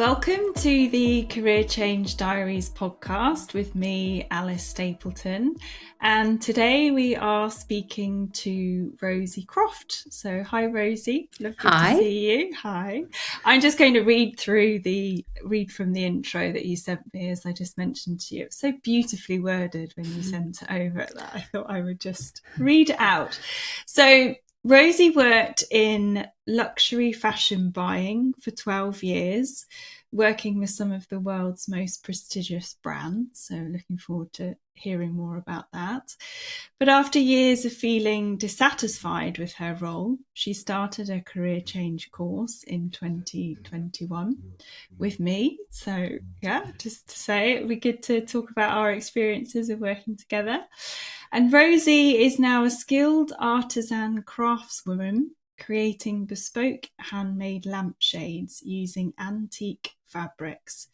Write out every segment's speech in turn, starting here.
Welcome to the Career Change Diaries podcast with me, Alice Stapleton. And today we are speaking to Rosie Croft. So hi, Rosie. Lovely Hi. to see you. Hi. I'm just going to read from the intro that you sent me, as I just mentioned to you. It was so beautifully worded when you sent it over that I thought I would just read it out. So Rosie worked in luxury fashion buying for 12 years, working with some of the world's most prestigious brands. So looking forward to hearing more about that. But after years of feeling dissatisfied with her role, she started a career change course in 2021 with me. So yeah, just to say, it'd be good to talk about our experiences of working together. And Rosie is now a skilled artisan craftswoman, creating bespoke handmade lampshades using antique fabrics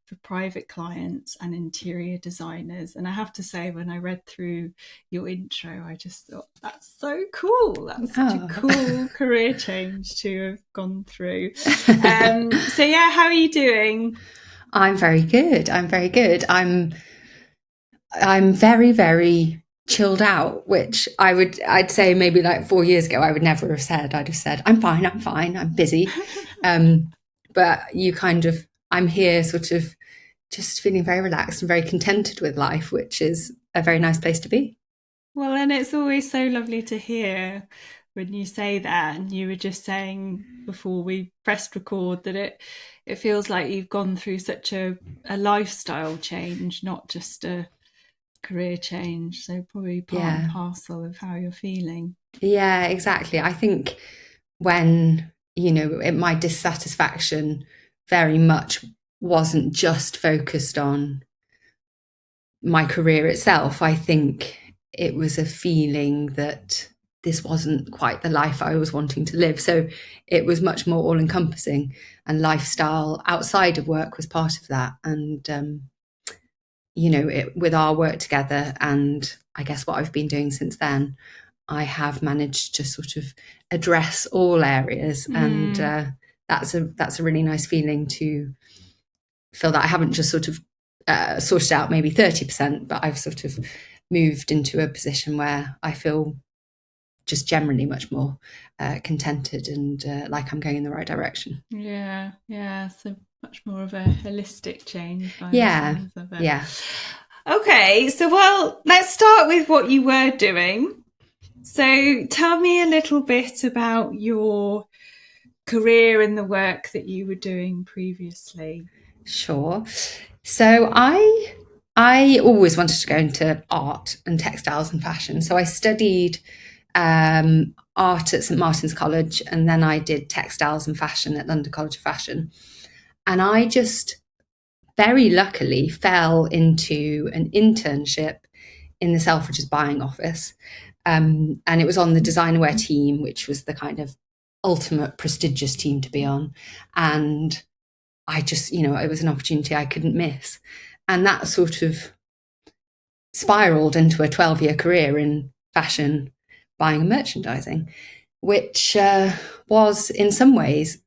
for private clients and interior designers. And I have to say, when I read through your intro, I just thought, that's so cool. That's such a cool career change to have gone through. So yeah, how are you doing? I'm very good. I'm very, very chilled out, which I'd say maybe like 4 years ago I would never have said. I'd have said, I'm fine, I'm busy. But I'm here sort of just feeling very relaxed and very contented with life, which is a very nice place to be. Well, and it's always so lovely to hear when you say that. And you were just saying before we pressed record that it feels like you've gone through such a lifestyle change, not just a career change. So probably part and parcel of how you're feeling. Yeah, exactly. I think when, my dissatisfaction very much wasn't just focused on my career itself. I think it was a feeling that this wasn't quite the life I was wanting to live. So it was much more all encompassing, and lifestyle outside of work was part of that. And, with our work together, and I guess what I've been doing since then, I have managed to sort of address all areas. And that's a really nice feeling, to feel that I haven't just sort of sorted out maybe 30%, but I've sort of moved into a position where I feel just generally much more contented and like I'm going in the right direction. Yeah. So much more of a holistic change by the sounds of it. Yeah. Okay, so well, let's start with what you were doing. So tell me a little bit about your career and the work that you were doing previously. Sure. So I always wanted to go into art and textiles and fashion. So I studied art at St Martin's College, and then I did textiles and fashion at London College of Fashion. And I just very luckily fell into an internship in the Selfridges buying office. And it was on the designer wear team, which was the kind of ultimate prestigious team to be on. And I just, it was an opportunity I couldn't miss. And that sort of spiraled into a 12-year career in fashion, buying and merchandising, which was in some ways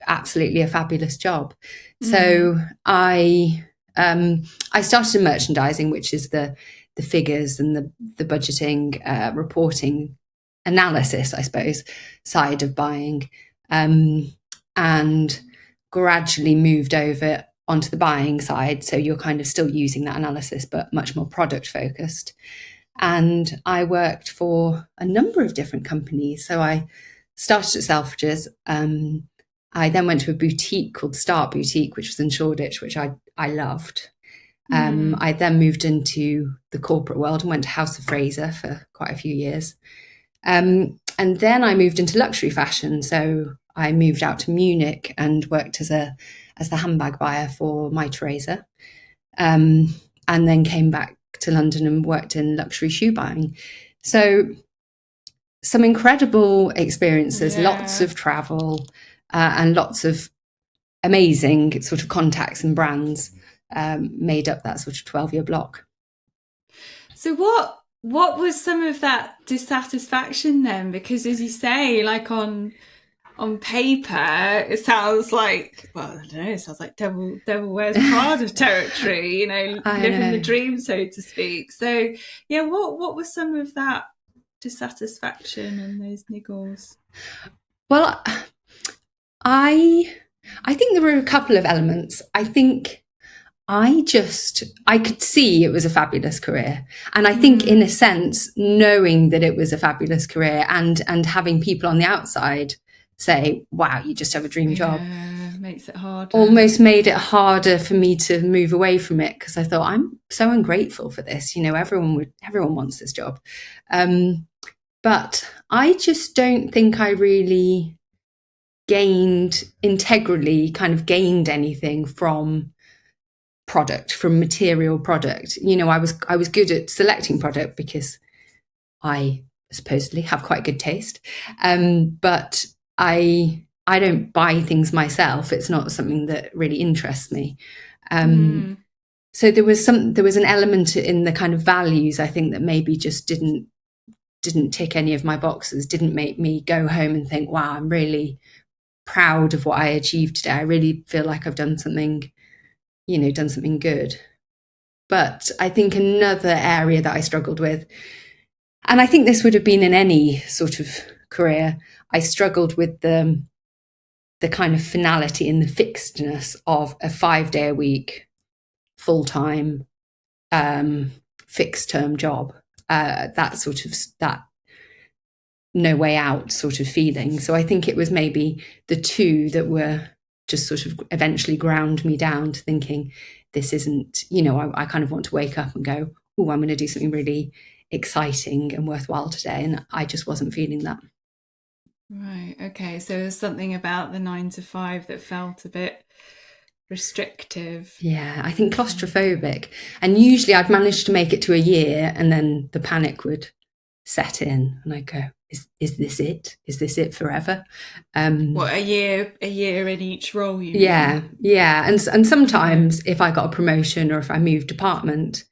absolutely a fabulous job. So I started in merchandising, which is the figures and the budgeting, reporting, analysis, I suppose, side of buying, and gradually moved over onto the buying side. So you're kind of still using that analysis, but much more product focused. And I worked for a number of different companies. So I started at Selfridges. I then went to a boutique called Start Boutique, which was in Shoreditch, which I loved. I then moved into the corporate world and went to House of Fraser for quite a few years. And then I moved into luxury fashion. So I moved out to Munich and worked as the handbag buyer for My Teresa, and then came back to London and worked in luxury shoe buying. So some incredible experiences, lots of travel, and lots of amazing sort of contacts and brands made up that sort of 12-year block. So what was some of that dissatisfaction then? Because as you say, like on on paper, it sounds like, well, I don't know, it sounds like devil wears Prada territory, you know, I living the know. dream, so to speak. So, yeah, what was some of that dissatisfaction and those niggles? Well, I I think there were a couple of elements. I think I could see it was a fabulous career. And I think in a sense, knowing that it was a fabulous career and having people on the outside say, wow, you just have a dream job, Yeah, makes it harder. almost made it harder for me to move away from it, because I thought, I'm so ungrateful for this. You know, everyone wants this job. But I just don't think I really gained anything from material product. You know, I was good at selecting product because I supposedly have quite good taste, but I don't buy things myself. It's not something that really interests me. So there was an element in the kind of values, I think, that maybe just didn't tick any of my boxes, didn't make me go home and think, wow, I'm really proud of what I achieved today. I really feel like I've done something, done something good. But I think another area that I struggled with, and I think this would have been in any sort of career, I struggled with the kind of finality and the fixedness of a 5 day a week, full time, fixed term job. That no way out sort of feeling. So I think it was maybe the two that were just sort of eventually ground me down to thinking, this isn't, I kind of want to wake up and go, oh, I'm going to do something really exciting and worthwhile today. And I just wasn't feeling that. Right. Okay. So there's something about the 9 to 5 that felt a bit restrictive. Yeah, I think claustrophobic. And usually I'd managed to make it to a year, and then the panic would set in and I'd go, is this it? Is this it forever? What, a year in each role, you Yeah, mean? yeah. And sometimes if I got a promotion or if I moved department,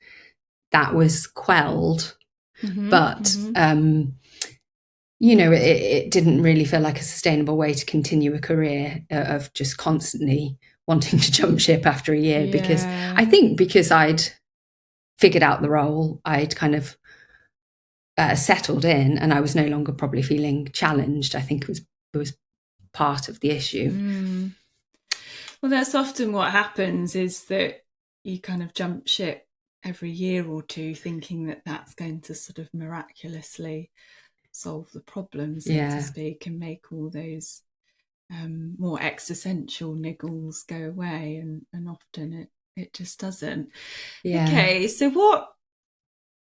that was quelled. But it didn't really feel like a sustainable way to continue a career of just constantly wanting to jump ship after a year. Because I think because I'd figured out the role, I'd kind of settled in, and I was no longer probably feeling challenged. I think it was part of the issue. Well, that's often what happens, is that you kind of jump ship every year or two thinking that that's going to sort of miraculously solve the problem, so to speak, and make all those more existential niggles go away, and often it just doesn't. Okay, so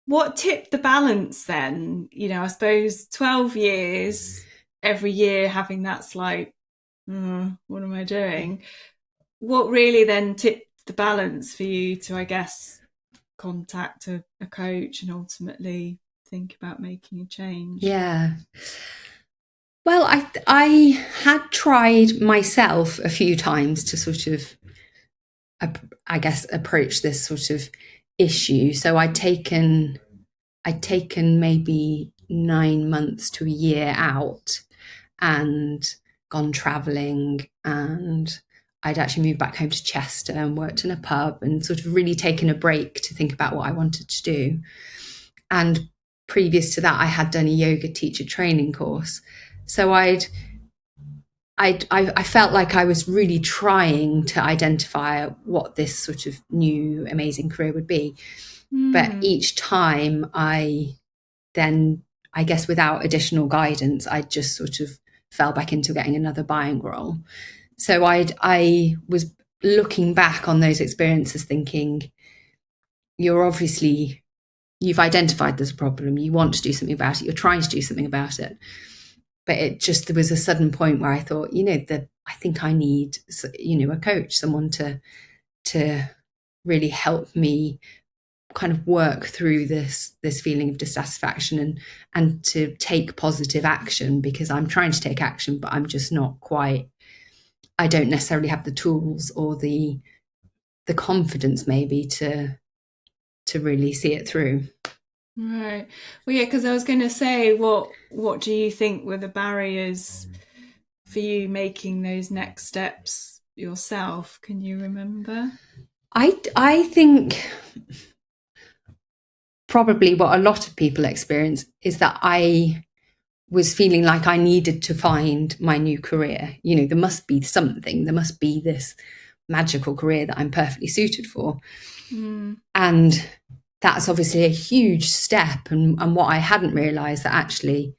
what tipped the balance then? I suppose 12 years, every year having that slight, what am I doing? What really then tipped the balance for you to, I guess, contact a coach and ultimately think about making a change? Yeah. Well, I had tried myself a few times to sort of, I guess, approach this sort of issue. So I'd taken maybe 9 months to a year out and gone traveling, and I'd actually moved back home to Chester and worked in a pub and sort of really taken a break to think about what I wanted to do. And previous to that, I had done a yoga teacher training course. So I felt like I was really trying to identify what this sort of new amazing career would be. But each time I guess without additional guidance, I just sort of fell back into getting another buying role. So I was looking back on those experiences thinking, you've identified there's a problem, you want to do something about it, you're trying to do something about it. But there was a sudden point where I thought, I think I need, a coach, someone to really help me kind of work through this feeling of dissatisfaction and to take positive action, because I'm trying to take action, but I'm just not quite, I don't necessarily have the tools or the confidence maybe to really see it through. Right. Well, yeah, because I was going to say, what do you think were the barriers for you making those next steps yourself? Can you remember? I think probably what a lot of people experience is that I was feeling like I needed to find my new career. You know, there must be something, there must be this magical career that I'm perfectly suited for. And that's obviously a huge step. And what I hadn't realized that actually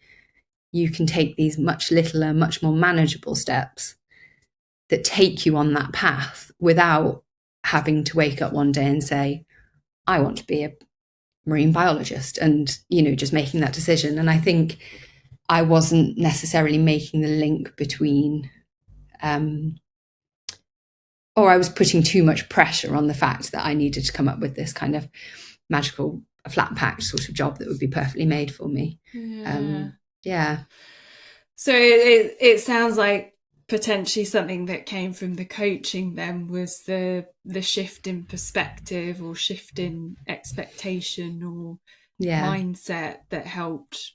you can take these much littler, much more manageable steps that take you on that path without having to wake up one day and say, I want to be a marine biologist, and, you know, just making that decision. And I think I wasn't necessarily making the link between, or I was putting too much pressure on the fact that I needed to come up with this kind of magical, flat packed sort of job that would be perfectly made for me. Yeah. So it sounds like potentially something that came from the coaching then was the shift in perspective or shift in expectation or mindset that helped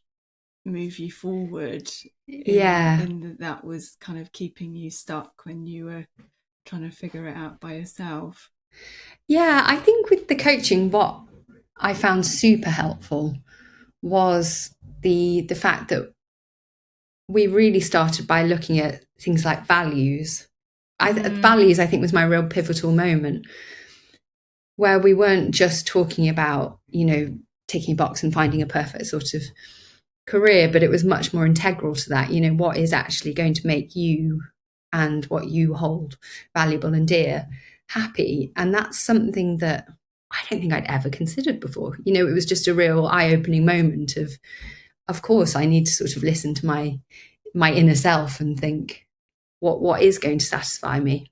move you forward in that was kind of keeping you stuck when you were trying to figure it out by yourself. Yeah, I think with the coaching, what I found super helpful was the fact that we really started by looking at things like values. Values, I think, was my real pivotal moment, where we weren't just talking about, you know, ticking a box and finding a perfect sort of career, but it was much more integral to that. You know, what is actually going to make you and what you hold valuable and dear happy? And that's something that I don't think I'd ever considered before. You know, it was just a real eye-opening moment of course, I need to sort of listen to my inner self and think, what is going to satisfy me?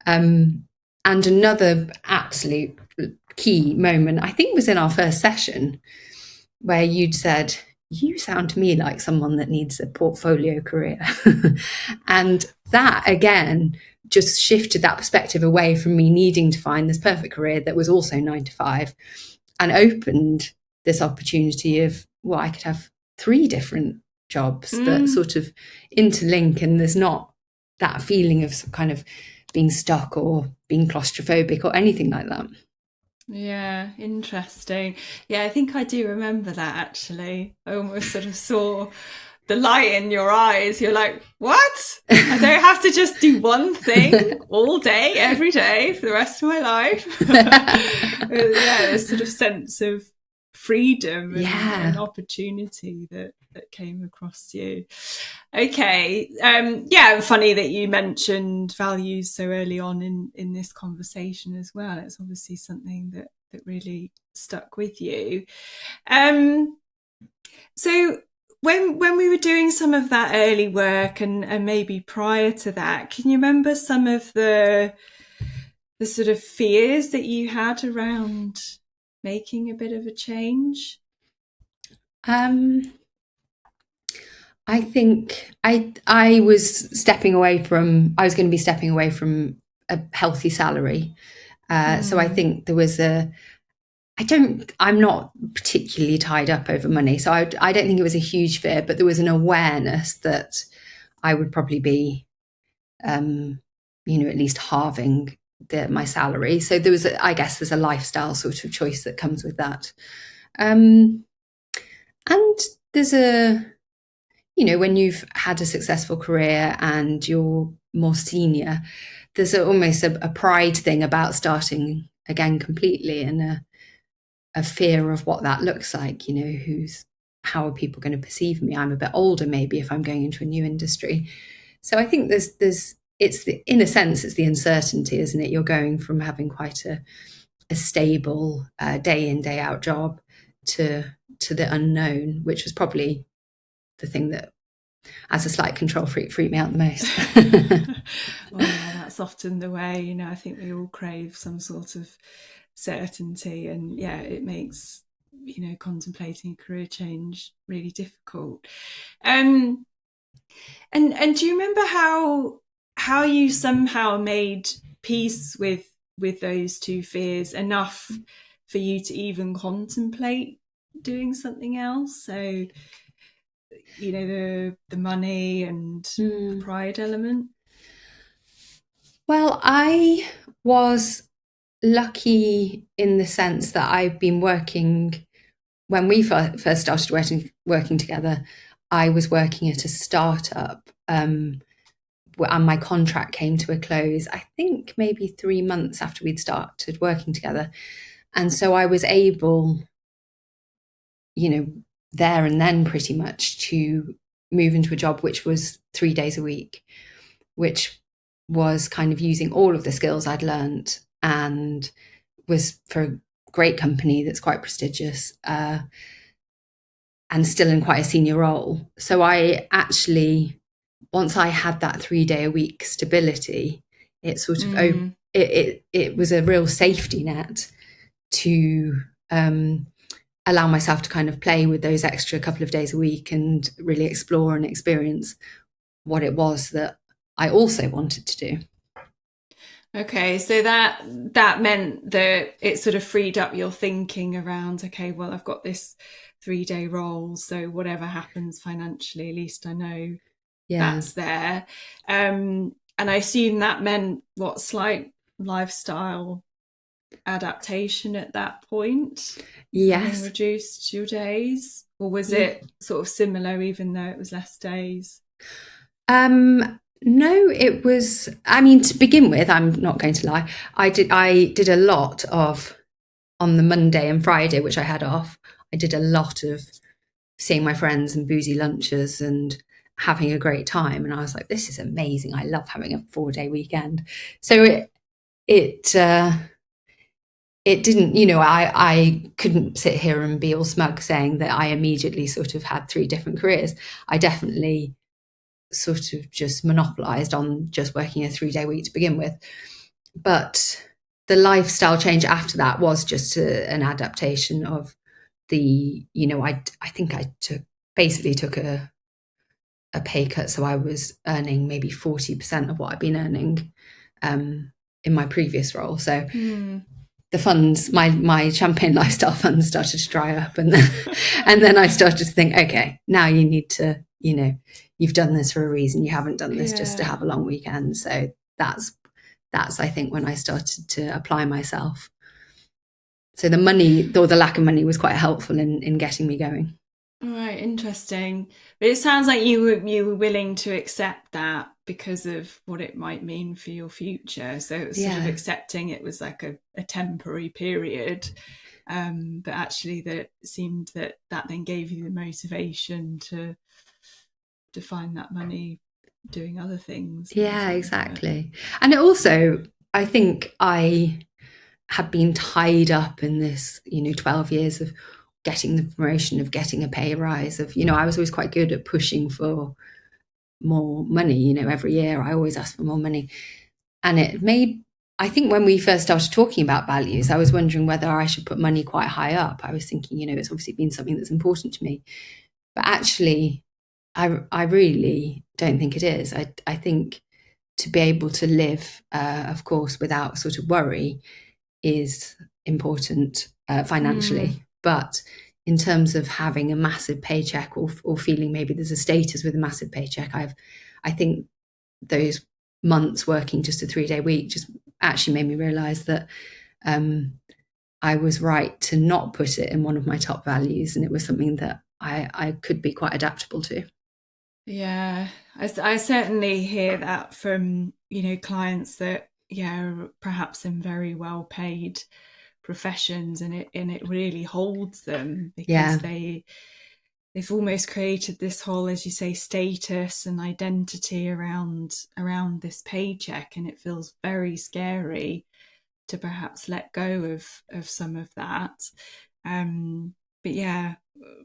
And another absolute key moment, I think, was in our first session, where you'd said, you sound to me like someone that needs a portfolio career. And that, again, just shifted that perspective away from me needing to find this perfect career that was also 9 to 5, and opened this opportunity of, well, I could have 3 different jobs that sort of interlink, and there's not that feeling of kind of being stuck or being claustrophobic or anything like that. Yeah, interesting. Yeah, I think I do remember that actually. I almost sort of saw the light in your eyes. You're like, what? I don't have to just do one thing all day, every day for the rest of my life. Yeah, this sort of sense of freedom and opportunity that came across you. Okay. Yeah, funny that you mentioned values so early on in this conversation as well. It's obviously something that really stuck with you. So when we were doing some of that early work and maybe prior to that, can you remember some of the sort of fears that you had around making a bit of a change? I think I was going to be stepping away from a healthy salary. So I think there was I'm not particularly tied up over money. So I don't think it was a huge fear, but there was an awareness that I would probably be, you know, at least halving my salary. So there was, I guess there's a lifestyle sort of choice that comes with that. And there's you know, when you've had a successful career and you're more senior, there's almost a pride thing about starting again completely, and a fear of what that looks like. You know, how are people going to perceive me? I'm a bit older, maybe, if I'm going into a new industry. So I think in a sense, it's the uncertainty, isn't it? You're going from having quite a stable day in, day out job to the unknown, which was probably the thing that, as a slight control freak, freaked me out the most. Well, yeah, that's often the way. You know, I think we all crave some sort of certainty, and yeah, it makes, you know, contemplating a career change really difficult. And do you remember how you somehow made peace with those two fears enough for you to even contemplate doing something else? So the money and the Mm. pride element? Well, I was lucky in the sense that I've been working when we first started working together. I was working at a startup, and my contract came to a close. I think maybe 3 months after we'd started working together, and so I was able, you know, there and then pretty much to move into a job which was 3 days a week, which was kind of using all of the skills I'd learned and was for a great company that's quite prestigious, and still in quite a senior role. So I actually, once I had that 3 day a week stability, it sort of Mm. it was a real safety net to allow myself to kind of play with those extra couple of days a week and really explore and experience what it was that I also wanted to do. Okay, so that meant that it sort of freed up your thinking around, okay, well, I've got this 3 day role, so whatever happens financially, at least I know Yeah. that's there. And I assume that meant what, slight lifestyle adaptation at that point, having Yes. reduced your days, or was Yeah. it sort of similar, even though it was less days? No, it was. I mean, to begin with, I'm not going to lie. I did a lot of on the Monday and Friday, which I had off. I did a lot of seeing my friends and boozy lunches and having a great time. And I was like, this is amazing. I love having a 4 day weekend. So it it didn't, I couldn't sit here and be all smug saying that I immediately sort of had three different careers. I definitely sort of just monopolized on just working a 3 day week to begin with. But the lifestyle change after that was just an adaptation of I think I basically took a pay cut. So I was earning maybe 40% of what I'd been earning in my previous role. So Hmm. the funds, my champagne lifestyle funds started to dry up, and then I started to think, okay, now you need to, you've done this for a reason. You haven't done this just to Yeah. have a long weekend. So that's I think when I started to apply myself. So the money, or the lack of money, was quite helpful in getting me going. All right, interesting. But it sounds like you were willing to accept that because of what it might mean for your future. So it was sort of Yeah, accepting it was like a temporary period, but actually that it seemed that then gave you the motivation to find that money doing other things by the yeah, sounds of it. exactly. And it also, I think I had been tied up in this, 12 years of getting the promotion, of getting a pay rise, of, I was always quite good at pushing for more money. Every year I always asked for more money. And it made, I think when we first started talking about values, I was wondering whether I should put money quite high up. I was thinking, it's obviously been something that's important to me. But actually, I really don't think it is. I think to be able to live, of course, without sort of worry is important Mm, financially. But in terms of having a massive paycheck, or feeling maybe there's a status with a massive paycheck, I think those months working just a 3 day week just actually made me realize that I was right to not put it in one of my top values, and it was something that I could be quite adaptable to. yeah, I certainly hear that from, clients that, yeah, are perhaps in very well paid professions, and it really holds them because Yeah, they've almost created this whole, as you say, status and identity around this paycheck, and it feels very scary to perhaps let go of some of that. But yeah,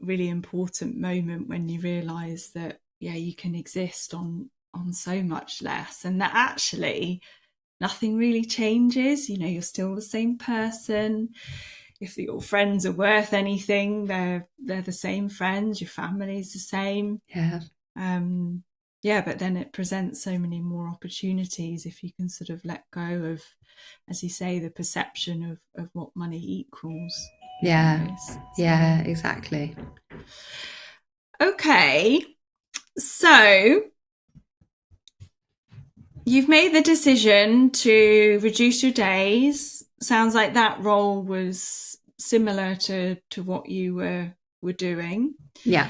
really important moment when you realize that, yeah, you can exist on so much less, and that actually nothing really changes. You're still the same person. If your friends are worth anything, they're the same friends. Your family's the same. yeah, um yeah, but then it presents so many more opportunities if you can sort of let go of, as you say, the perception of what money equals yeah, almost. So yeah, exactly. Okay, so you've made the decision to reduce your days. Sounds like that role was similar to what you were doing. Yeah.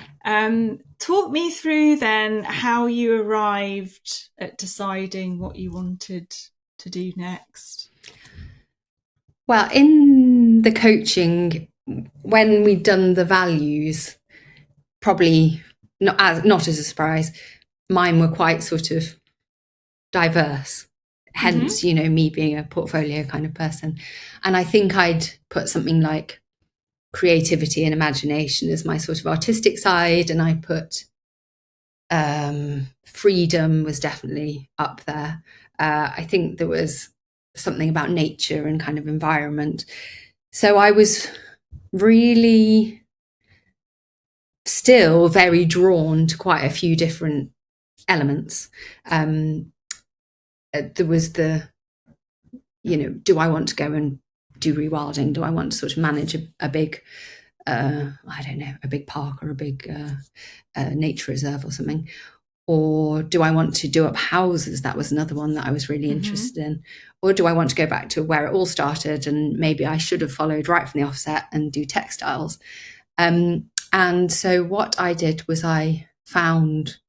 Talk me through then how you arrived at deciding what you wanted to do next. Well, in the coaching, when we'd done the values, probably not as a surprise, mine were quite sort of diverse. Hence, me being a portfolio kind of person. And I think I'd put something like creativity and imagination as my sort of artistic side, and I put freedom was definitely up there. I think there was something about nature and kind of environment. So I was really still very drawn to quite a few different elements. There was do I want to go and do rewilding? Do I want to sort of manage a big, I don't know, a big park or a big nature reserve or something? Or do I want to do up houses? That was another one that I was really interested in. Or do I want to go back to where it all started, and maybe I should have followed right from the offset and do textiles? And so what I did was I found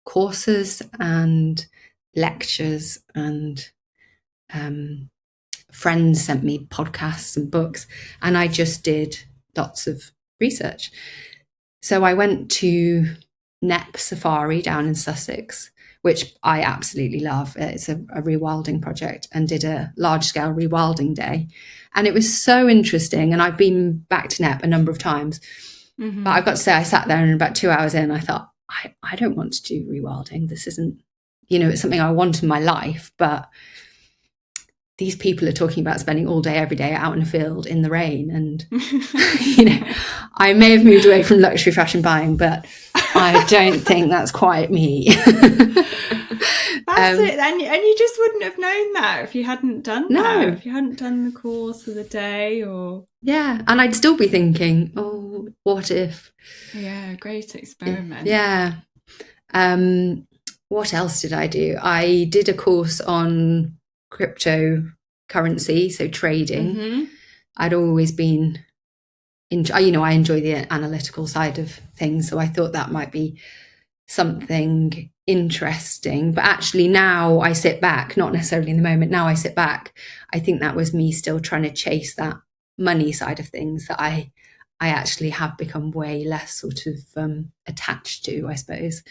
courses and lectures, and friends sent me podcasts and books, and I just did lots of research. So I went to Knepp Safari down in Sussex, which I absolutely love. It's a rewilding project, and did a large-scale rewilding day. And it was so interesting. And I've been back to Knepp a number of times. But I've got to say, I sat there and about 2 hours in, I thought, I don't want to do rewilding. This isn't, it's something I want in my life. But these people are talking about spending all day, every day out in a field in the rain. And, I may have moved away from luxury fashion buying, but I don't think that's quite me. That's it. And you just wouldn't have known that if you hadn't done that, if you hadn't done the course of the day or... Yeah, and I'd still be thinking, oh, what if? Yeah, great experiment. Yeah. What else did I do? I did a course on cryptocurrency, so trading. I'd always been... I enjoy the analytical side of things, so I thought that might be something interesting. But actually now I sit back, not necessarily in the moment, now I sit back, I think that was me still trying to chase that money side of things that I actually have become way less sort of attached to, I suppose.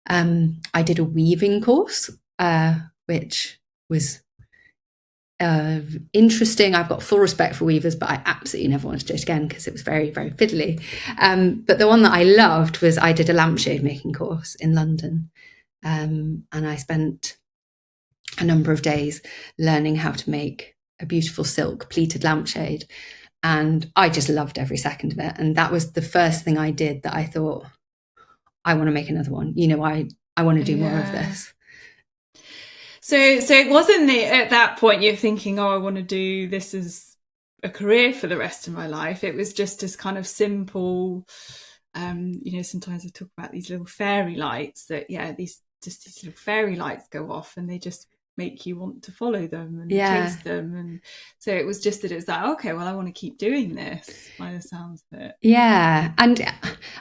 I did a weaving course, which was interesting. I've got full respect for weavers, but I absolutely never wanted to do it again because it was very, very fiddly. But the one that I loved was I did a lampshade making course in London, and I spent a number of days learning how to make a beautiful silk pleated lampshade, and I just loved every second of it. And that was the first thing I did that I thought, I want to make another one. I want to do more of this. So it wasn't at that point you're thinking, I want to do this as a career for the rest of my life. It was just as kind of simple. Sometimes I talk about these little fairy lights that, these little fairy lights go off, and they just make you want to follow them and chase them. And so it was just that it was like, okay, well, I want to keep doing this by the sounds of it. Yeah. And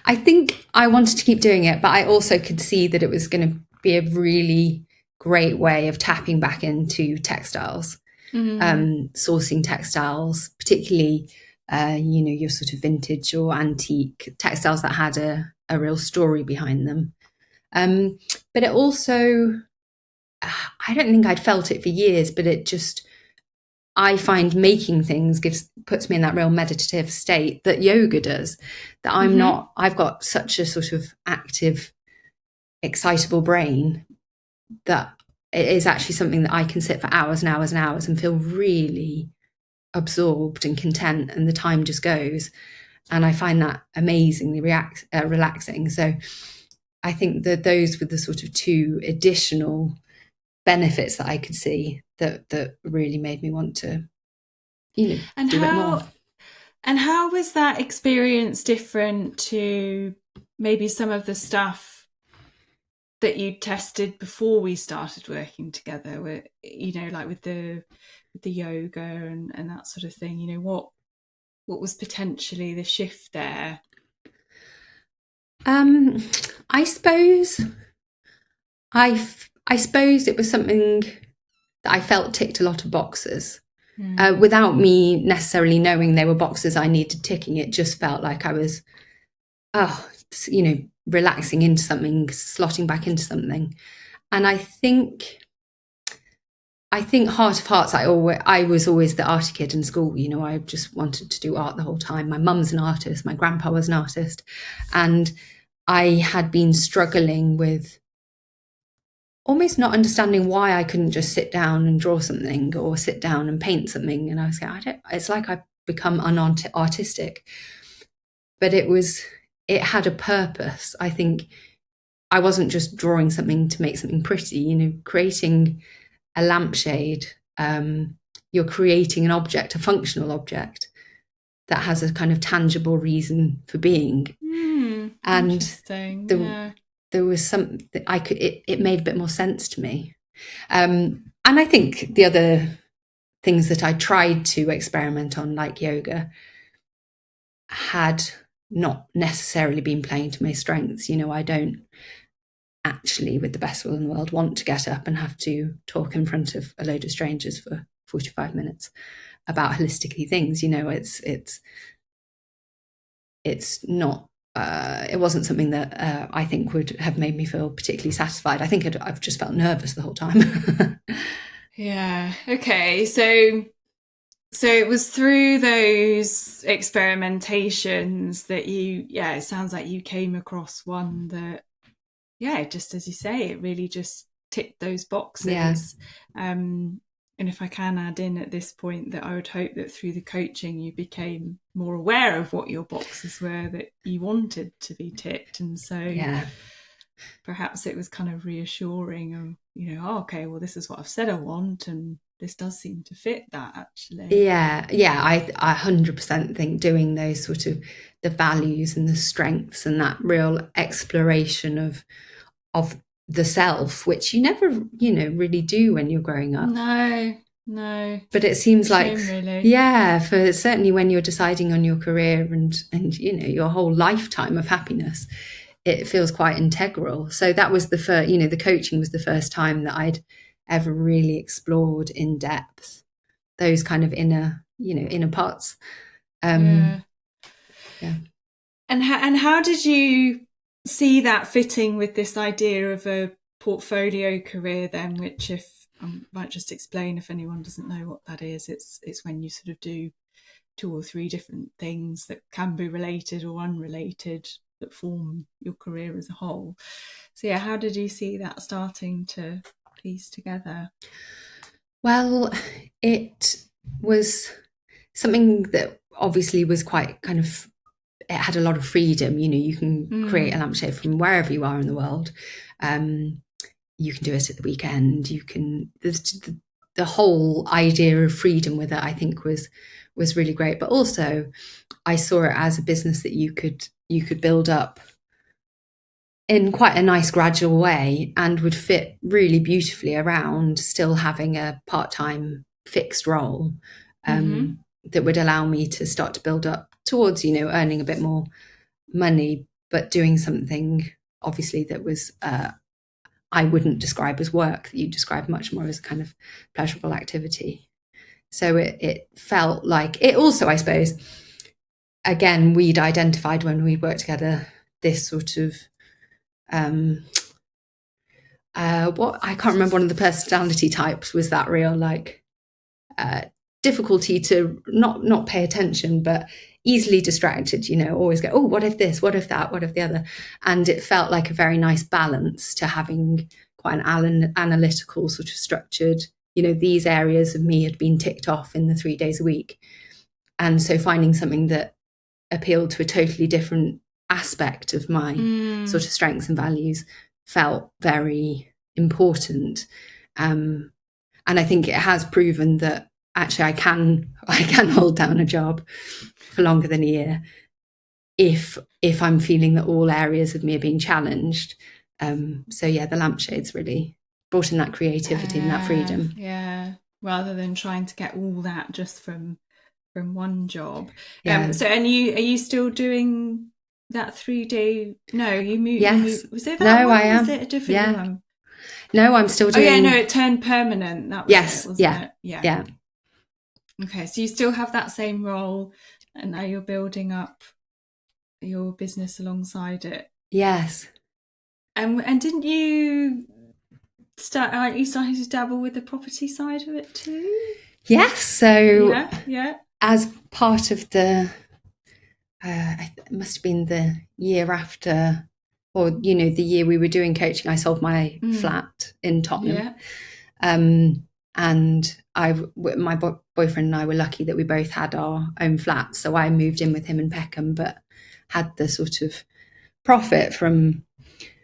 I think I wanted to keep doing it, but I also could see that it was going to be a really great way of tapping back into textiles, sourcing textiles, particularly, your sort of vintage or antique textiles that had a real story behind them. But it also, I don't think I'd felt it for years, but it just, I find making things puts me in that real meditative state that yoga does, that I'm not, I've got such a sort of active, excitable brain that it is actually something that I can sit for hours and hours and hours and feel really absorbed and content, and the time just goes. And I find that amazingly relaxing. So I think that those were the sort of two additional benefits that I could see that really made me want to, do it more. And how was that experience different to maybe some of the stuff that you tested before we started working together, were, like with the yoga and that sort of thing. What was potentially the shift there? I suppose I suppose it was something that I felt ticked a lot of boxes. Without me necessarily knowing they were boxes I needed ticking. It just felt like I was, relaxing into something, slotting back into something. And I think heart of hearts, I was always the arty kid in school. I just wanted to do art the whole time. My mum's an artist, my grandpa was an artist, and I had been struggling with almost not understanding why I couldn't just sit down and draw something or sit down and paint something. And I was like, it's like I've become unartistic. But it had a purpose. I think I wasn't just drawing something to make something pretty, creating a lampshade. You're creating an object, a functional object that has a kind of tangible reason for being. And interesting. there was something it made a bit more sense to me. And I think the other things that I tried to experiment on, like yoga, had not necessarily been playing to my strengths. I don't actually, with the best will in the world, want to get up and have to talk in front of a load of strangers for 45 minutes about holistically things. It's not, it wasn't something that I think would have made me feel particularly satisfied. I think I've just felt nervous the whole time. Yeah. Okay. So it was through those experimentations that it sounds like you came across one that, just as you say, it really just ticked those boxes. Yeah. And if I can add in at this point, that I would hope that through the coaching you became more aware of what your boxes were that you wanted to be ticked. And so perhaps it was kind of reassuring of, okay, well, this is what I've said I want, and this does seem to fit that, actually. Yeah. I 100% think doing those sort of the values and the strengths and that real exploration of the self, which you never, really do when you're growing up. No. But it seems like, really. For certainly when you're deciding on your career and your whole lifetime of happiness, it feels quite integral. So that was the first, the coaching was the first time that I'd ever really explored in depth those kind of inner parts. And how did you see that fitting with this idea of a portfolio career then, which, if I might just explain if anyone doesn't know what that is, it's when you sort of do 2 or 3 different things that can be related or unrelated that form your career as a whole. So how did you see that starting to piece together? Well, it was something that obviously was quite kind of, it had a lot of freedom. You can create a lampshade from wherever you are in the world. You can do it at the weekend. You can, the whole idea of freedom with it, I think was really great. But also I saw it as a business that you could build up in quite a nice gradual way and would fit really beautifully around still having a part-time fixed role that would allow me to start to build up towards, earning a bit more money, but doing something obviously that was, I wouldn't describe as work, that you describe much more as a kind of pleasurable activity. So it felt like it also, I suppose, again, we'd identified when we worked together this sort of what I can't remember, one of the personality types was that real difficulty to not pay attention, but easily distracted, always go, oh, what if this, what if that, what if the other. And it felt like a very nice balance to having quite an analytical sort of structured, these areas of me had been ticked off in the 3 days a week. And so finding something that appealed to a totally different aspect of my sort of strengths and values felt very important. And I think it has proven that actually I can hold down a job for longer than a year if I'm feeling that all areas of me are being challenged. So yeah, the lampshades really brought in that creativity and that freedom. Yeah, rather than trying to get all that just from one job. Yeah. So, and are you still doing that 3 day? No, you moved. Yes. Was it that No, one, I or was am. it a different Yeah. one? No, I'm still Oh yeah, no, doing. it turned permanent. That was it, Yes. wasn't Yeah. it? Yeah. Yeah. Okay, so you still have that same role, and now you're building up your business alongside it. Yes. And didn't you start? Aren't you starting to dabble with the property side of it too? Yes. So Yeah, yeah. as part of the, it must have been the year after, or the year we were doing coaching, I sold my flat in Tottenham. Yeah. And my boyfriend and I were lucky that we both had our own flats. So I moved in with him in Peckham, but had the sort of profit from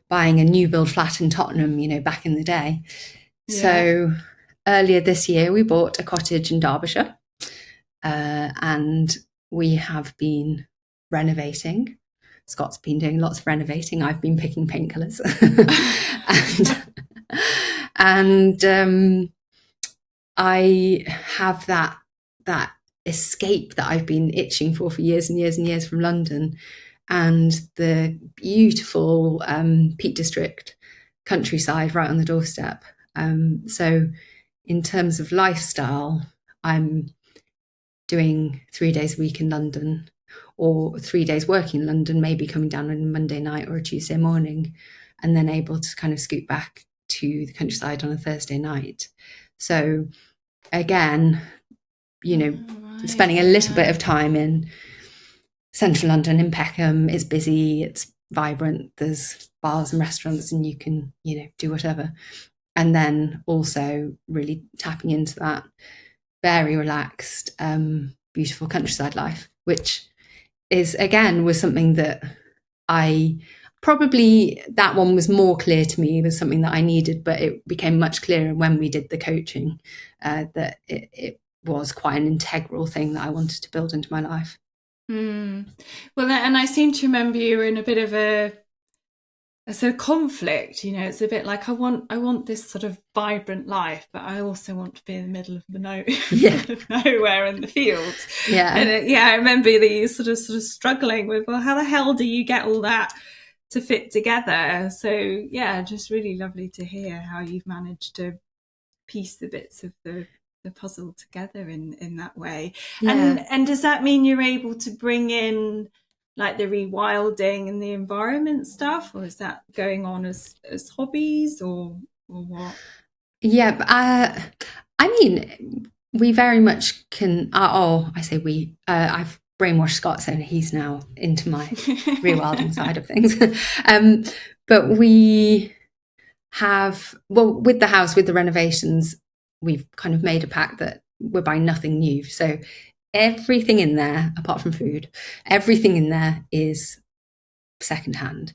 buying a new build flat in Tottenham, back in the day. Yeah. So earlier this year, we bought a cottage in Derbyshire, and we have been renovating. Scott's been doing lots of renovating. I've been picking paint colours. and I have that escape that I've been itching for years and years and years from London, and the beautiful Peak District countryside right on the doorstep. So in terms of lifestyle, I'm doing 3 days a week in London, or 3 days working in London, maybe coming down on a Monday night or a Tuesday morning, and then able to kind of scoot back to the countryside on a Thursday night. So again, spending a little bit of time in central London, in Peckham. It's busy, it's vibrant, there's bars and restaurants, and you can, do whatever. And then also really tapping into that very relaxed, beautiful countryside life, which was something that I probably, that one was more clear to me, was something that I needed, but it became much clearer when we did the coaching, that it was quite an integral thing that I wanted to build into my life. Well, and I seem to remember you were in a bit of a sort of conflict. It's a bit like I want this sort of vibrant life, but I also want to be in the middle of the nowhere in the fields. Yeah, and I remember that you sort of struggling with, well, how the hell do you get all that to fit together? So yeah, just really lovely to hear how you've managed to piece the bits of the puzzle together in that way. Yeah. And does that mean you're able to bring in like the rewilding and the environment stuff, or is that going on as hobbies or what? Yeah, but, I mean, we very much can. I say we. I've brainwashed Scott, so he's now into my rewilding side of things. But we have, with the house, with the renovations, we've kind of made a pact that we're buying nothing new. So everything in there, apart from food, everything in there is secondhand,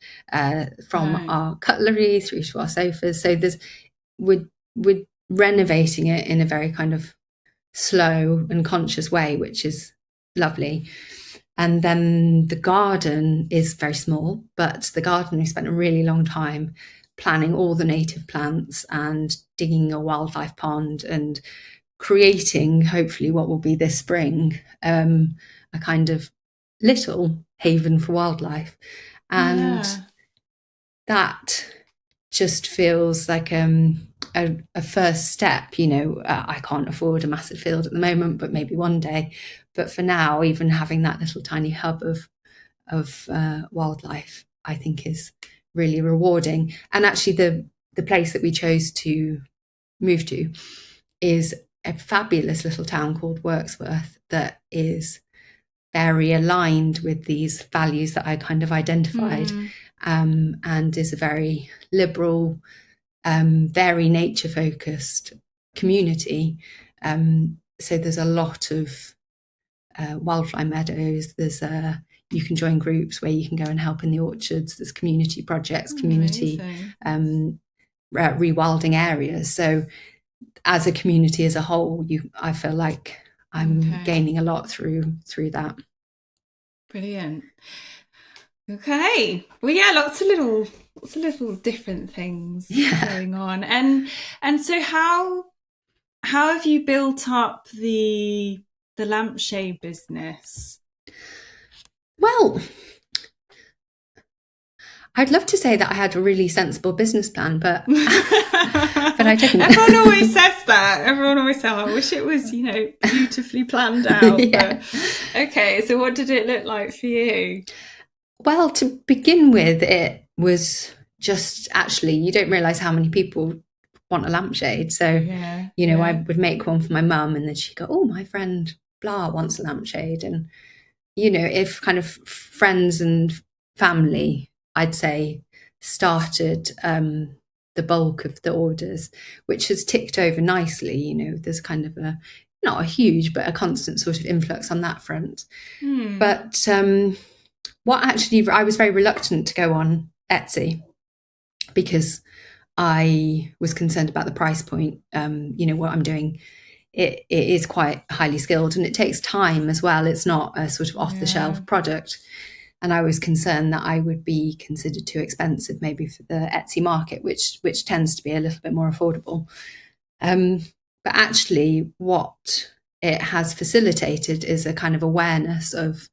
from our cutlery through to our sofas. So we're renovating it in a very kind of slow and conscious way, which is lovely. And then the garden is very small, but the garden, we spent a really long time planning all the native plants and digging a wildlife pond and creating, hopefully, what will be this spring, a kind of little haven for wildlife. And that just feels like a first step. I can't afford a massive field at the moment, but maybe one day. But for now, even having that little tiny hub of wildlife, I think, is really rewarding. And actually, the place that we chose to move to is a fabulous little town called Wirksworth that is very aligned with these values that I kind of identified, and is a very liberal, very nature focused community. So there's a lot of wildflower meadows. You can join groups where you can go and help in the orchards. There's community projects, community rewilding areas. So as a community as a whole, I feel like I'm gaining a lot through that. Brilliant. Okay. Well, yeah, lots of little different things Yeah. going on. And so how have you built up the lampshade business? Well, I'd love to say that I had a really sensible business plan, but I didn't. Everyone always says that. Everyone always says, I wish it was, beautifully planned out. Yeah. But okay, so what did it look like for you? Well, to begin with, it was just actually, you don't realize how many people want a lampshade. So, Yeah, I yeah. would make one for my mum, and then she'd go, "Oh, my friend blah wants a lampshade." And, if kind of friends and family, I'd say, started the bulk of the orders, which has ticked over nicely. There's kind of not a huge, but a constant sort of influx on that front. Hmm. But what actually, I was very reluctant to go on Etsy because I was concerned about the price point. What I'm doing, it is quite highly skilled and it takes time as well. It's not a sort of off the Yeah. shelf product. And I was concerned that I would be considered too expensive, maybe for the Etsy market, which tends to be a little bit more affordable. Um, but actually, what it has facilitated is a kind of awareness of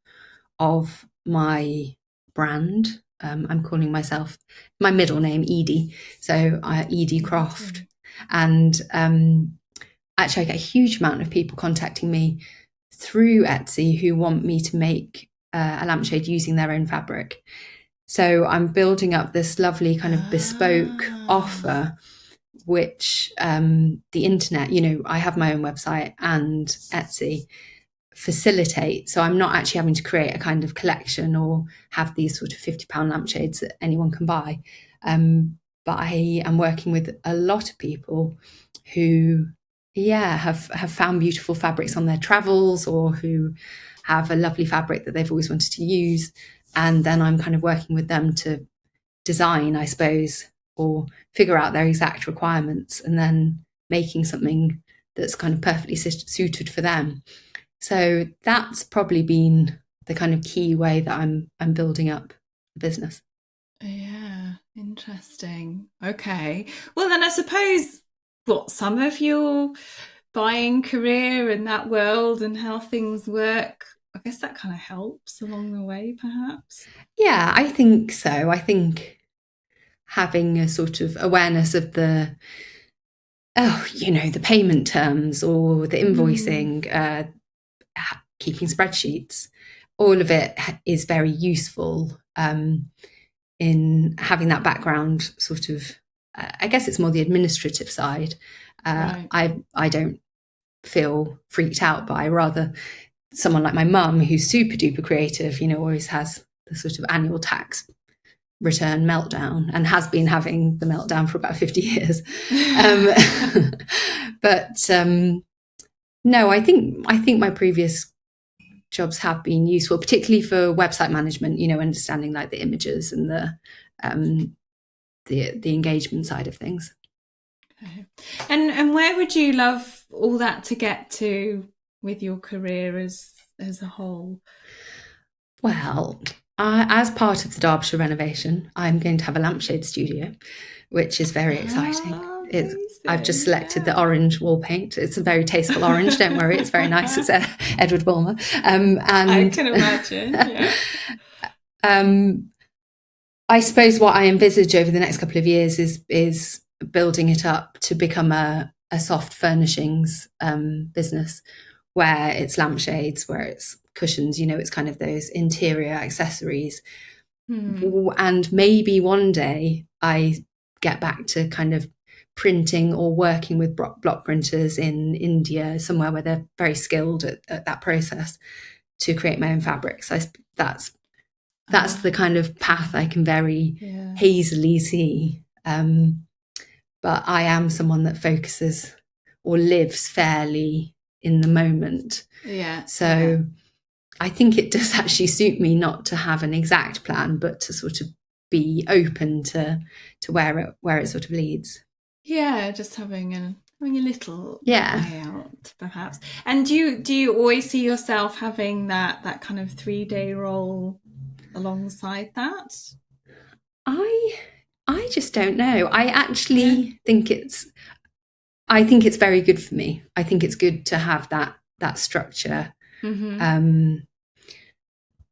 my brand. I'm calling myself my middle name Edie, so Edie Croft, and actually I get a huge amount of people contacting me through Etsy who want me to make a lampshade using their own fabric. So I'm building up this lovely kind of bespoke offer, which the internet, I have my own website and Etsy facilitate. So I'm not actually having to create a kind of collection or have these sort of £50 lampshades that anyone can buy. But I am working with a lot of people who, have found beautiful fabrics on their travels or who have a lovely fabric that they've always wanted to use. And then I'm kind of working with them to design, I suppose, or figure out their exact requirements and then making something that's kind of perfectly suited for them. So that's probably been the kind of key way that I'm building up the business. Yeah, interesting. Okay. Well, then I suppose what some of your buying career and that world and how things work, I guess that kind of helps along the way, perhaps. Yeah, I think so. I think having a sort of awareness of the payment terms or the Mm, invoicing, keeping spreadsheets, all of it is very useful in having that background sort of. I guess it's more the administrative side. right. I don't feel freaked out by, rather someone like my mum who's super duper creative, always has the sort of annual tax return meltdown and has been having the meltdown for about 50 years. Um, but no, I think my previous jobs have been useful, particularly for website management, understanding like the images and um, the engagement side of things. Okay. And where would you love all that to get to with your career as a whole? Well, as part of the Derbyshire renovation, I'm going to have a lampshade studio, which is very exciting. Ah, I've just amazing. selected the Yeah. orange wall paint. It's a very tasteful orange. Don't worry, it's very nice. It's Edward Bulmer, I and can imagine. Yeah. um, I suppose what I envisage over the next couple of years is building it up to become a soft furnishings business where it's lampshades, where it's cushions, it's kind of those interior accessories. Hmm. And maybe one day I get back to kind of printing or working with block printers in India, somewhere where they're very skilled at that process to create my own fabrics. That's the Ah, kind of path I can very yeah. hazily see. But I am someone that focuses or lives fairly in the moment. Yeah. Yeah. So I think it does actually suit me not to have an exact plan, but to sort of be open to where it sort of leads. Yeah. Just having a little Yeah. layout, perhaps. And do you always see yourself having that kind of 3-day role alongside that? I just don't know. I actually think it's very good for me. I think it's good to have that structure. Mm-hmm.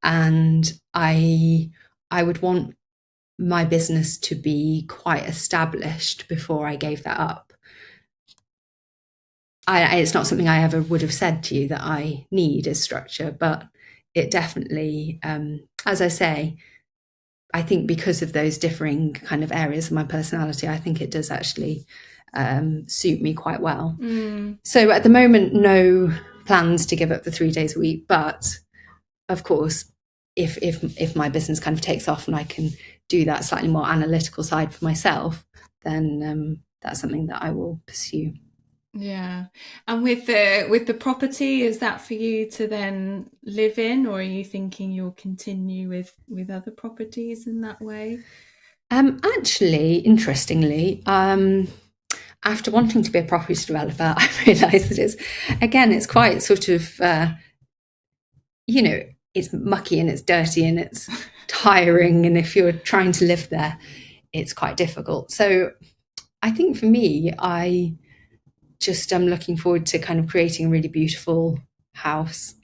And I would want my business to be quite established before I gave that up. It's not something I ever would have said to you that I need is structure, but it definitely, as I say, I think because of those differing kind of areas of my personality, I think it does actually suit me quite well. So at the moment, no plans to give up the 3 days a week, but of course, if my business kind of takes off and I can do that slightly more analytical side for myself, then that's something that I will pursue. Yeah. And with the property, is that for you to then live in, or are you thinking you'll continue with other properties in that way? Actually, interestingly, after wanting to be a property developer, I realised that it's quite sort of, it's mucky and it's dirty and it's tiring. And if you're trying to live there, it's quite difficult. So I think for me, I just am looking forward to kind of creating a really beautiful house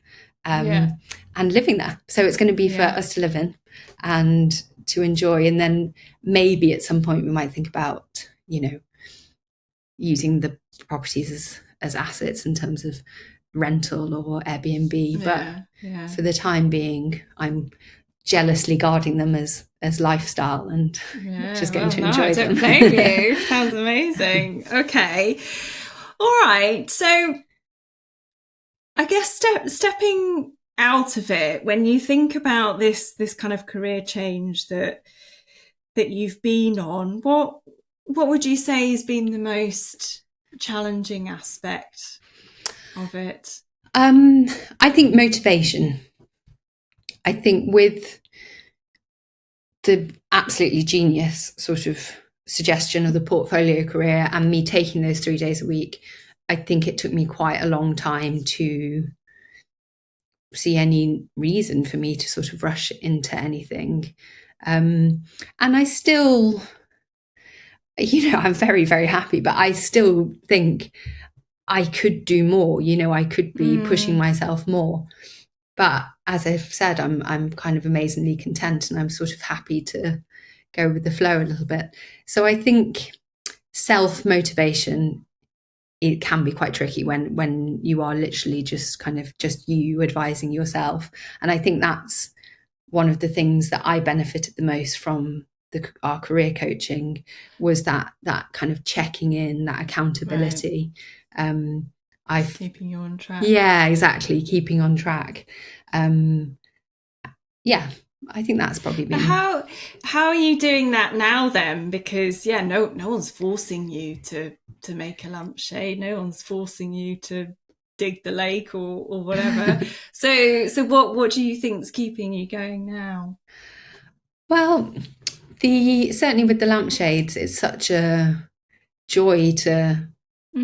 Yeah. and living there. So it's going to be for Yeah. us to live in and to enjoy. And then maybe at some point we might think about, using the properties as assets in terms of rental or Airbnb. But Yeah. Yeah. for the time being, I'm jealously guarding them as lifestyle and Yeah. just going Well, to no, I enjoy don't them. blame you. Sounds amazing. Okay. All right. So I guess stepping out of it, when you think about this kind of career change that you've been on, what would you say has been the most challenging aspect of it? I think motivation. I think with the absolutely genius sort of suggestion of the portfolio career and me taking those 3 days a week, I think it took me quite a long time to see any reason for me to sort of rush into anything. And I still, I'm very, very happy, but I still think I could do more. I could be pushing myself more. But as I've said, I'm kind of amazingly content and I'm sort of happy to go with the flow a little bit. So I think self-motivation, it can be quite tricky when you are literally just kind of just you advising yourself. And I think that's one of the things that I benefited the most from our career coaching was that kind of checking in, that accountability. I've Keeping you on track. Yeah, exactly, keeping on track. Yeah, I think that's probably But been. how are you doing that now then? Because no one's forcing you to make a lampshade. No one's forcing you to dig the lake or whatever. So what do you think's keeping you going now? Well, certainly with the lampshades, it's such a joy to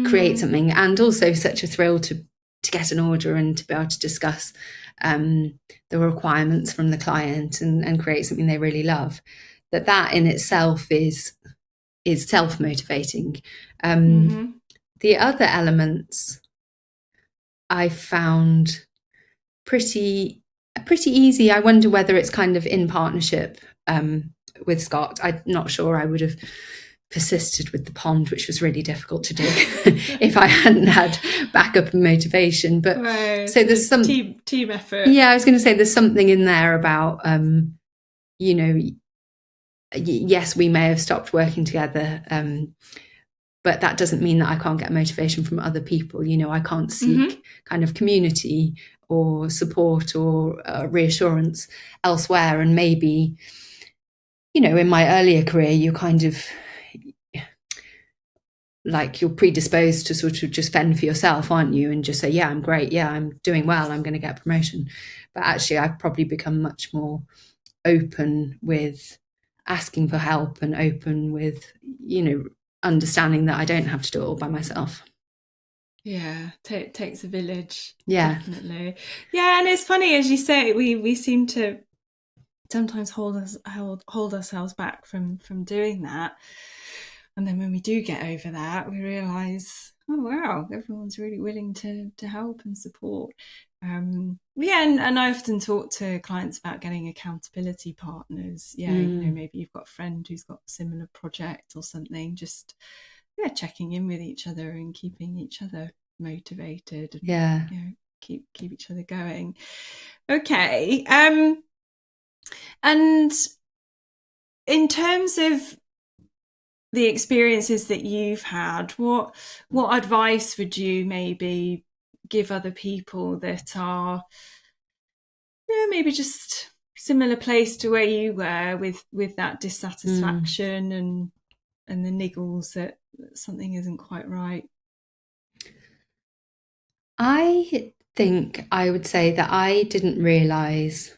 create something, and also such a thrill to get an order and to be able to discuss the requirements from the client and create something they really love. That in itself is self motivating. The other elements I found pretty easy. I wonder whether it's kind of in partnership with Scott. I'm not sure I would have persisted with the pond, which was really difficult to do if I hadn't had backup and motivation. But Right, so there's some team effort. Yeah, I was going to say there's something in there about yes, we may have stopped working together, but that doesn't mean that I can't get motivation from other people. I can't seek kind of community or support or reassurance elsewhere. And maybe, in my earlier career, you kind of like you're predisposed to sort of just fend for yourself, aren't you? And just say, yeah, I'm great. Yeah, I'm doing well. I'm going to get a promotion. But actually, I've probably become much more open with asking for help and open with, understanding that I don't have to do it all by myself. Yeah, takes a village. Yeah. Definitely. Yeah, and it's funny as you say, we seem to sometimes hold ourselves back from doing that. And then when we do get over that, we realise, oh wow, everyone's really willing to help and support. Yeah, and I often talk to clients about getting accountability partners. Yeah, maybe you've got a friend who's got a similar project or something. Just checking in with each other and keeping each other motivated and keep each other going. Okay. And in terms of the experiences that you've had, what advice would you maybe give other people that are maybe just similar place to where you were with that dissatisfaction and the niggles that something isn't quite right? I think I would say that I didn't realise.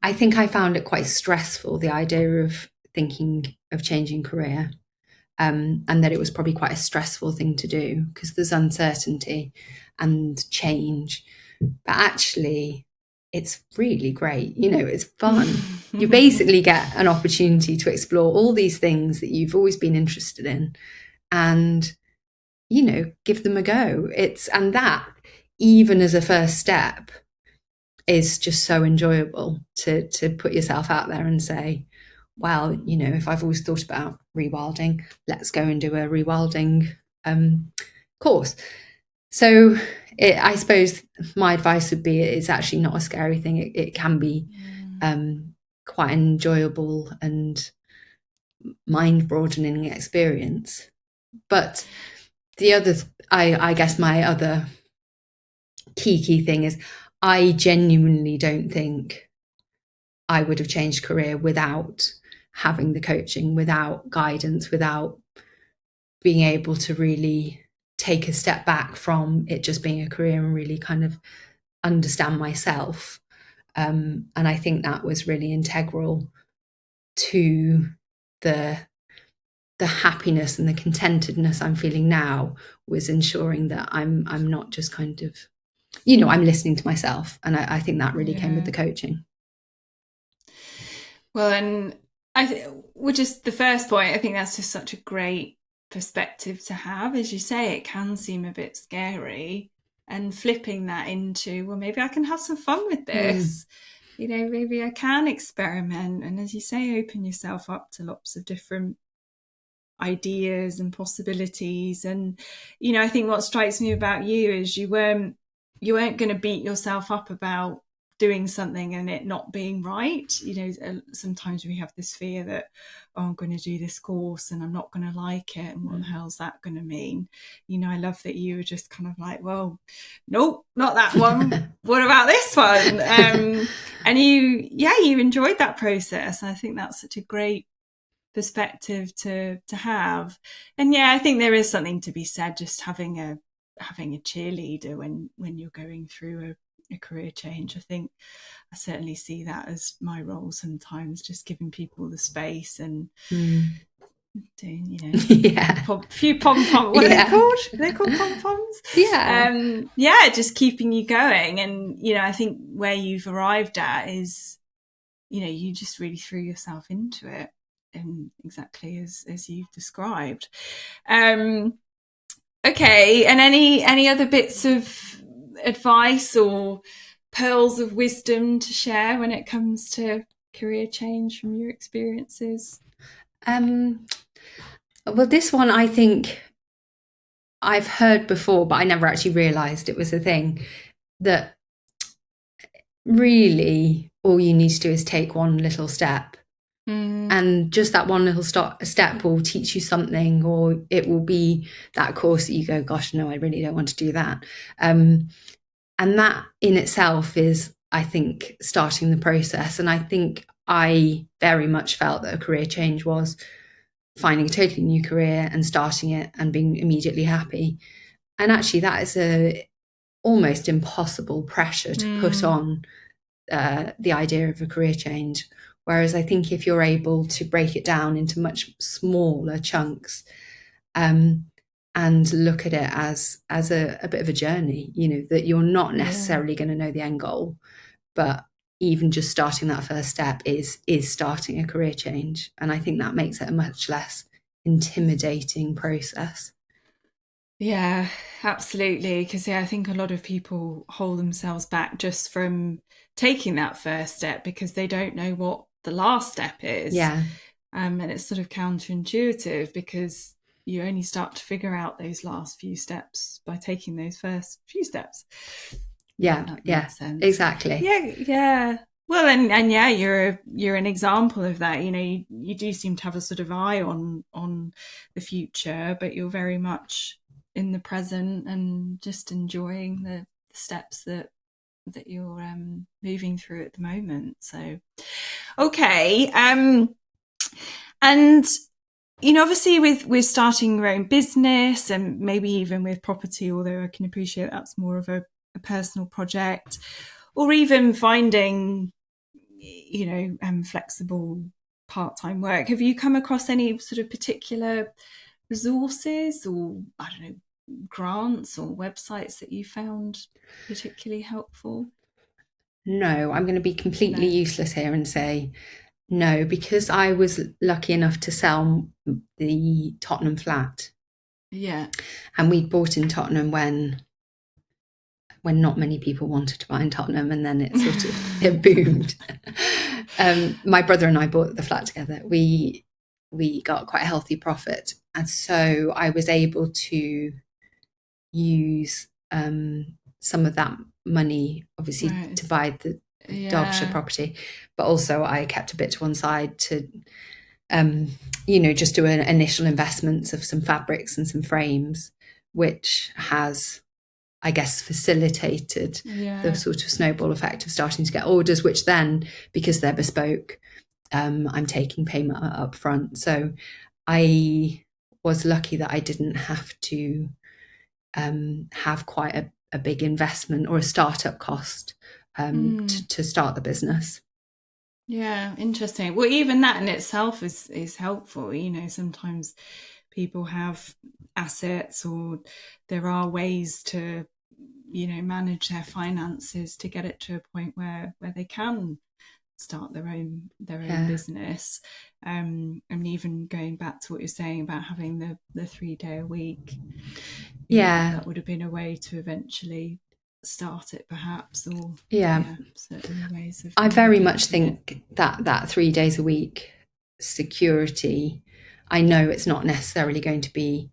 I think I found it quite stressful, the idea of thinking of changing career, and that it was probably quite a stressful thing to do because there's uncertainty and change. But actually, it's really great. It's fun. You basically get an opportunity to explore all these things that you've always been interested in and, give them a go. And that, even as a first step, is just so enjoyable to put yourself out there and say, well, if I've always thought about rewilding, let's go and do a rewilding course. So I suppose my advice would be it's actually not a scary thing. It can be quite an enjoyable and mind-broadening experience. But the other, I guess my other key thing is I genuinely don't think I would have changed career without having the coaching, without guidance, without being able to really take a step back from it just being a career and really kind of understand myself. And I think that was really integral to the happiness and the contentedness I'm feeling now, was ensuring that I'm not just kind of, I'm listening to myself. And I think that really came with the coaching. Well, and which is the first point, I think that's just such a great perspective to have. As you say, it can seem a bit scary, and flipping that into, well, maybe I can have some fun with this. Maybe I can experiment. And as you say, open yourself up to lots of different ideas and possibilities. And, I think what strikes me about you is you weren't going to beat yourself up about doing something and it not being right. Sometimes we have this fear that, oh, I'm going to do this course and I'm not going to like it, and what the hell's that going to mean? I love that you were just kind of like, well, nope, not that one. What about this one? And you enjoyed that process. I think that's such a great perspective to have. And I think there is something to be said just having a cheerleader when you're going through a career change. I think I certainly see that as my role sometimes, just giving people the space and doing, a few pom-poms. What are they called? Are they called pom-poms? Just keeping you going. And, I think where you've arrived at is, you just really threw yourself into it, and exactly as you've described. Okay, and any other bits of advice or pearls of wisdom to share when it comes to career change from your experiences? Well, this one I think I've heard before, but I never actually realised it was a thing, that really all you need to do is take one little step. And just that one little step will teach you something, or it will be that course that you go, gosh, no, I really don't want to do that. And that in itself is, I think, starting the process. And I think I very much felt that a career change was finding a totally new career and starting it and being immediately happy. And actually that is a almost impossible pressure to put on the idea of a career change. Whereas I think if you're able to break it down into much smaller chunks and look at it as a bit of a journey, that you're not necessarily going to know the end goal, but even just starting that first step is starting a career change. And I think that makes it a much less intimidating process. Yeah, absolutely. Because I think a lot of people hold themselves back just from taking that first step because they don't know what the last step is. Yeah. And it's sort of counterintuitive because you only start to figure out those last few steps by taking those first few steps. Yeah, That yeah, makes sense. exactly. Yeah. Well, and yeah, you're an example of that. You do seem to have a sort of eye on the future, but you're very much in the present and just enjoying the steps that you're moving through at the moment. So, okay, and obviously with starting your own business and maybe even with property, although I can appreciate that's more of a personal project, or even finding flexible part-time work. Have you come across any sort of particular resources or, I don't know, grants or websites that you found particularly helpful? No, I'm going to be completely useless here and say no, because I was lucky enough to sell the Tottenham flat. Yeah. And we'd bought in Tottenham when not many people wanted to buy in Tottenham, and then it sort of it boomed. My brother and I bought the flat together. We got quite a healthy profit, and so I was able to use some of that money, obviously, to buy the Derbyshire property, but also I kept a bit to one side to just do an initial investments of some fabrics and some frames, which has, I guess, facilitated the sort of snowball effect of starting to get orders, which then, because they're bespoke, I'm taking payment up front. So I was lucky that I didn't have to have quite a big investment or a startup cost to start the business. Yeah, interesting. Well, even that in itself is helpful. Sometimes people have assets, or there are ways to manage their finances to get it to a point where they can start their own business. And even going back to what you're saying about having the 3-day a week, that would have been a way to eventually start it, perhaps, or certain ways of. I very much think that 3 days a week security, I know it's not necessarily going to be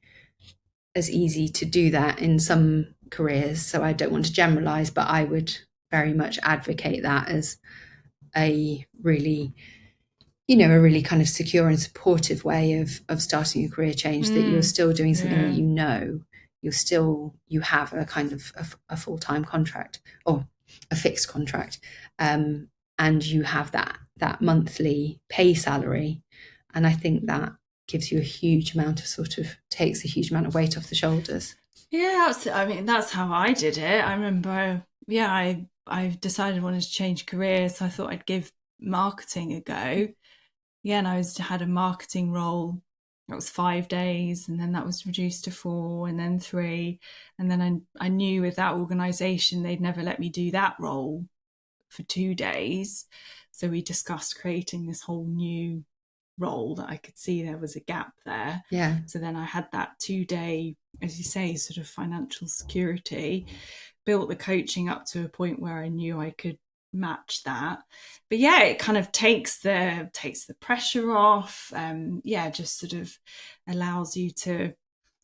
as easy to do that in some careers, so I don't want to generalize, but I would very much advocate that as a really kind of secure and supportive way of starting a career change, that you're still doing something that you have a kind of a full-time contract or a fixed contract, and you have that monthly pay salary, and I think that gives you a huge amount of takes a huge amount of weight off the shoulders. Yeah, I mean, that's how I did it. I remember, I decided I wanted to change careers, so I thought I'd give marketing a go. Yeah, and I had a marketing role. That was 5 days, and then that was reduced to 4, and then 3. And then I knew with that organisation, they'd never let me do that role for 2 days. So we discussed creating this whole new role that I could see there was a gap there. Yeah. So then I had that 2-day, as you say, sort of financial security, built the coaching up to a point where I knew I could match that. But yeah, it kind of takes the pressure off. Just sort of allows you to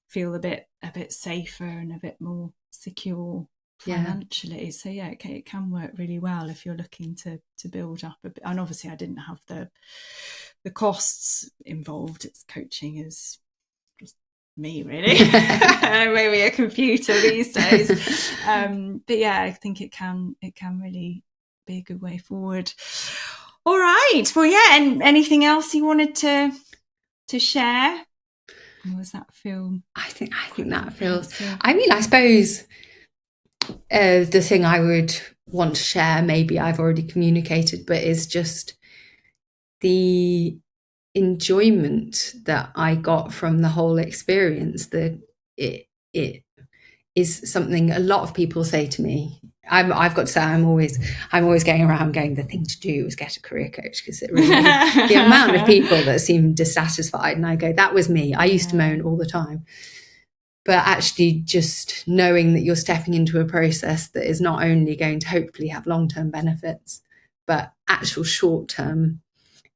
feel a bit safer and a bit more secure financially. So yeah, it can work really well if you're looking to build up a bit. And obviously I didn't have the costs involved. It's coaching is just me, really. Maybe a computer these days. But yeah, I think it can really be a good way forward. All right. Well, yeah. And anything else you wanted to share? Or was that feel? I think that feels. I mean, I suppose the thing I would want to share, maybe I've already communicated, but is just the enjoyment that I got from the whole experience. That it is something a lot of people say to me, I've got to say, I'm always going around going, the thing to do is get a career coach, because it really, the amount of people that seem dissatisfied, and I go, that was me. I used to moan all the time. But actually just knowing that you're stepping into a process that is not only going to hopefully have long-term benefits, but actual short-term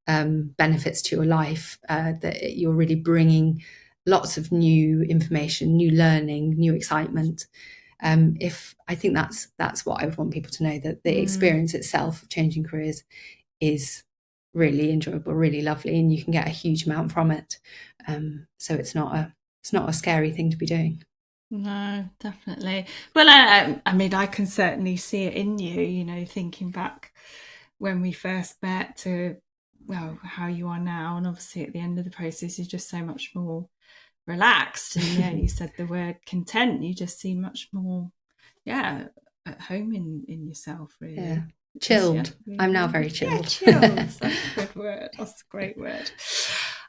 benefits to your life, that you're really bringing lots of new information, new learning, new excitement. If I think that's what I would want people to know, that the experience itself of changing careers is really enjoyable, really lovely, and you can get a huge amount from it. So it's not a scary thing to be doing. No, definitely. Well, I mean, I can certainly see it in you, you know, thinking back when we first met to, well, how you are now. And obviously at the end of the process, you're just so much more relaxed. And yeah, you said the word content. You just seem much more, yeah, at home in yourself, really. Yeah. Chilled. I'm now very chilled. Yeah, chilled. That's a good word. That's a great word.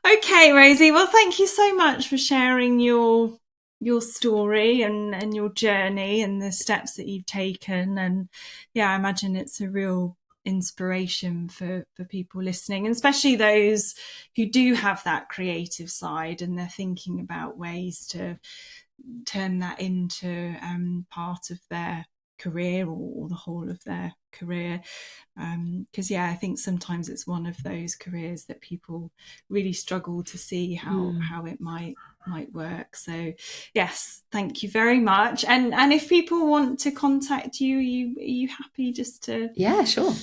Okay, Rosie. Well, thank you so much for sharing your story and your journey and the steps that you've taken. And yeah, I imagine it's a real inspiration for people listening, and especially those who do have that creative side and they're thinking about ways to turn that into part of their career or the whole of their career, because yeah, I think sometimes it's one of those careers that people really struggle to see how it might work. So yes, thank you very much. And if people want to contact you, are you happy just to sure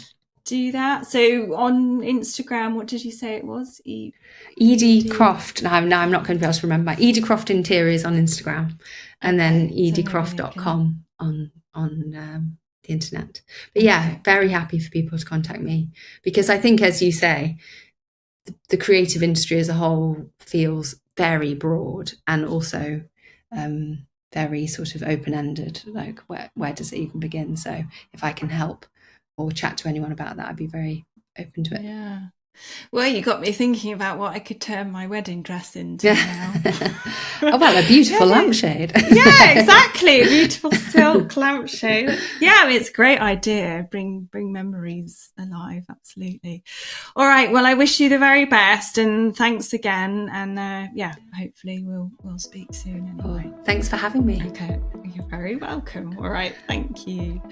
do that? So on Instagram, what did you say it was? Edie Croft. Now I'm not going to be able to remember. Edie Croft Interiors on Instagram, and then ediecroft.com on the internet. But yeah, very happy for people to contact me, because I think, as you say, the creative industry as a whole feels very broad and also very sort of open-ended. Like where does it even begin? So if I can help or chat to anyone about that, I'd be very open to it. Yeah. Well, you got me thinking about what I could turn my wedding dress into now. Oh, well, a beautiful lampshade. Yeah, exactly. A beautiful silk lampshade. Yeah, I mean, it's a great idea. Bring memories alive. Absolutely. All right. Well, I wish you the very best, and thanks again. And yeah, hopefully we'll speak soon anyway. Oh, thanks for having me. Okay. You're very welcome. All right. Thank you.